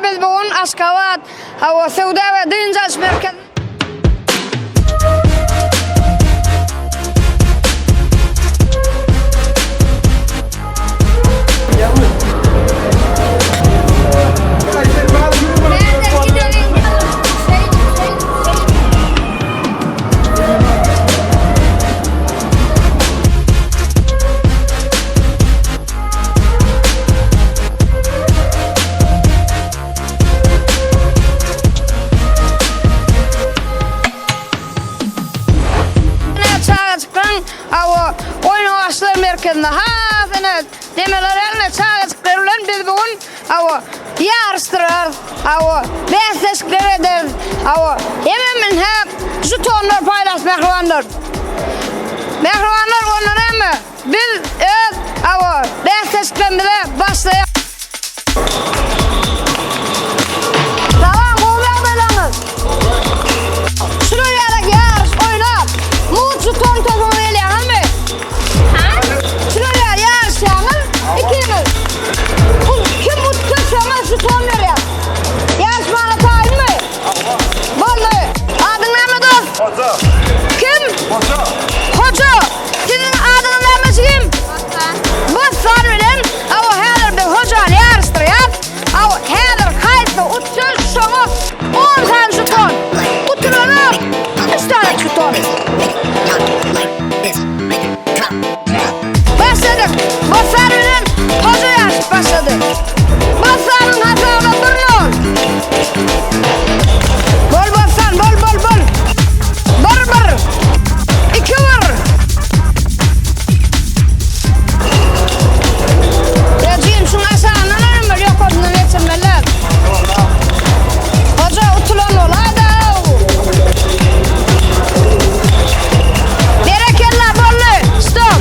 Biz bugün Aşgabat Hava Sevda ve Duyuncaç Merkezi oyun ağaçları merkezinde hafene demelerine çağırtıklarıyla biz bugün yarıştırır, besleşikler ederiz. Hemen hep jutonlar paylaş mehribanlar. Mehribanlar onlara mı? Biz besleşiklerinde başlayalım. Tamam, oğlan belanız. Şuraya da yarış oynat. Mut juton tozunu eleyen mi? Şuraya yarış yanır. İkimiz. Kim mut köşemez juton veriyor. Yarış bana tayin mi? Vallahi. Adın ne mi dost? Hoca. Kim? Hoca. Hoca. Sizin adınız ne mi kim? Bassan bilen. Her bir hoca yarıştırıyor. Her kayıtlı uçsun şunu 10 tane juton. Uçuranı 3 tane juton. Başladık. Bassan bilen hoca yarış başladı. Bassanın hatasına durmuyor. Bol bassan, bol. Bır. 2 vur. Racim şunu aşağına mı? Yok odunu geçirmeler. Hoca utulan ol. Hadi. Berekella bollu. Stop.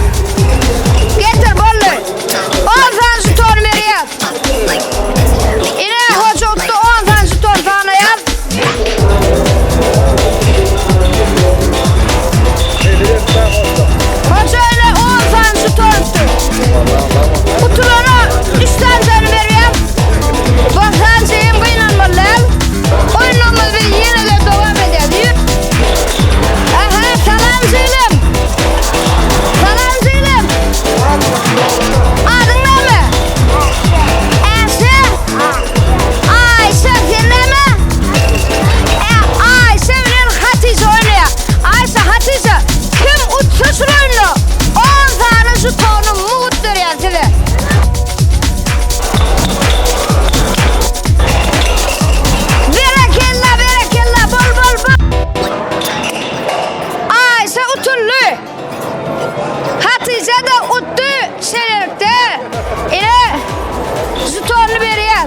Getir bollu. 10 tane juton veriyor. Yine hoca uttu 10 tane juton sana yaz. Hoca ile 10 tane juton uttu. Utulana 3 tane canı veriyor. Basan şeyin kıynanmalar. Oyunumuz bir yine de devam ediyor. Salam söyleyeyim. Adın ne mi? Ayşe seninle mi? Ayşe bilen Hatice oynuyor. Ayşe Hatice kim utsa şu oyunu? 10 tane şu tonu mut veriyor size. Berekella bol. Ayşe utullu. Hatice de uttu şerefte. İle jutonlu veriyor.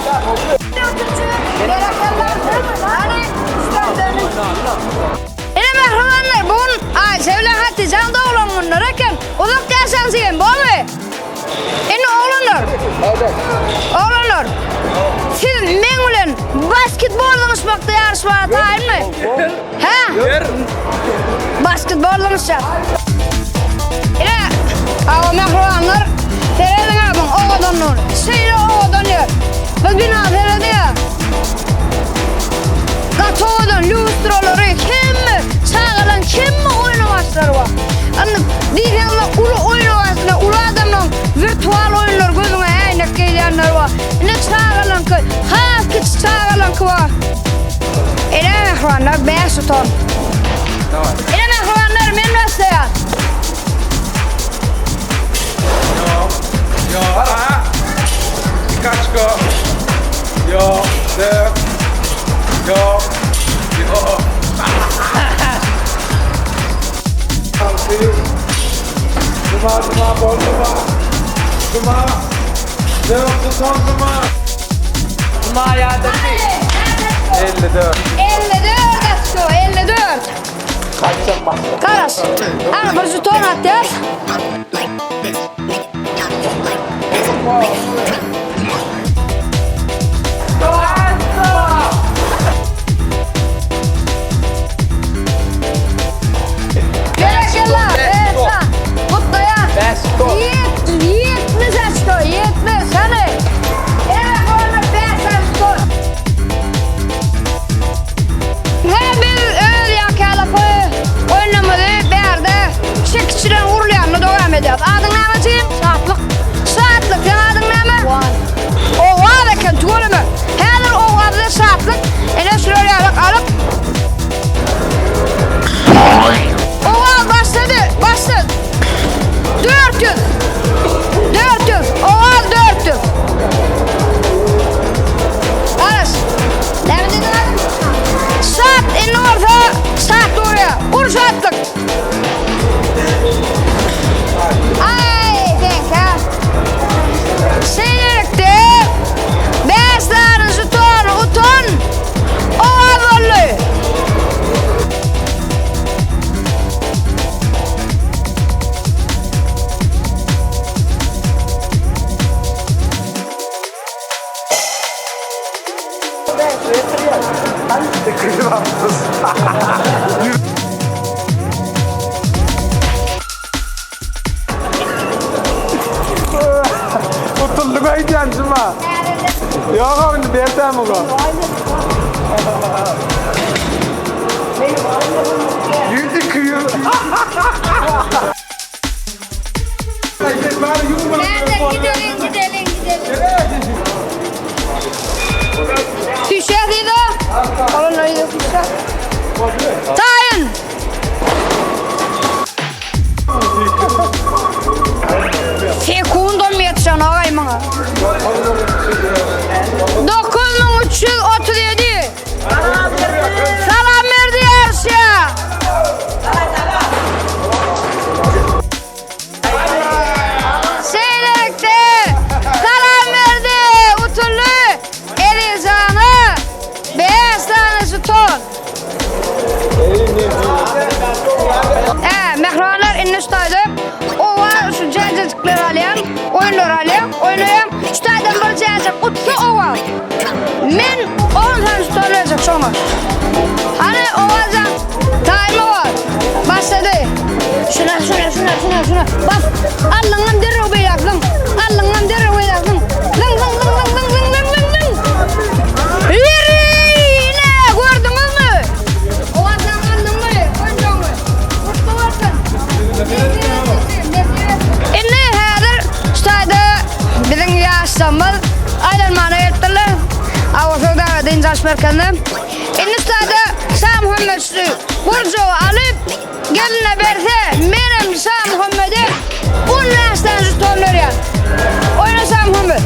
İle mehribanlar bugün Ayşe ile Hatice'nin de oğlan bunlar eken uzak yaşansın bu mu? İni oğlanlar. Siz mengulen basketbol konuşmakta yarışmaya tayin mi? Basketbol konuşacak. İle mehribanlar seyredin abim o adamlar. Şeyle o adamlar. Biz bina seyrediyor. Gatoğdan, lustraları kim mi? Çağılan kim mi oynamaçları var? Diyeceğimler ulu oynamaçlar, ulu adamlar virtual oyunlar gözüne aynak giydiyenler var. Ne çağılan ki, hakik çağılan ki var. İle mehribanlar 5 ton. İle mehribanlar men mesleğe. Yo. Kaçko. Yo. Cuma, bol Cuma. Cuma yardım değil. 54. 54. Kaçacak başka. Karas. Bir juton at yaz. Berekella. Mutlu ya. Yiğit mi seçti? Yiğit mi? Seni. Evet, onu 5 seçti. Tutulduk aytansın mı? Yok abi dertem o. Yüzü kıyıyor. Gidelim. Düşer de. Alın öyle düşer. Tayin. Sekundum yetişen ağay bana. 9337. Salam verdi Erşe. Seylekte salam verdi Utullu Elizan'ı 5 tanesi ton. Mehranlar inni ustaydı. O var şu cezecikler alayım, oyunlar alayım, oynayayım. Ustaydan bir cezecik utlu o var. Men 10 tane ustaylayacak sonra. Hani o varca daima var. Başladı. Şuna. Bak, Allah'ın derri ubeyaklım. Allah'ın derri ubeyaklım. Lın. Yürü! Ne? Gördünüz mü? O varca aldın mı? Koydun mu? Mutlu varsın. İnne hadir ustaydı. Bizim yaşamız ayrılmana yettiler. Avuşo'da dincaş merkezinde. İnne ustaydı Sam Muhammed'si burcu alıp geline verse benim Sam Muhammed'e 10 yaştan tutarlar ya. Oyna Sam Muhammed.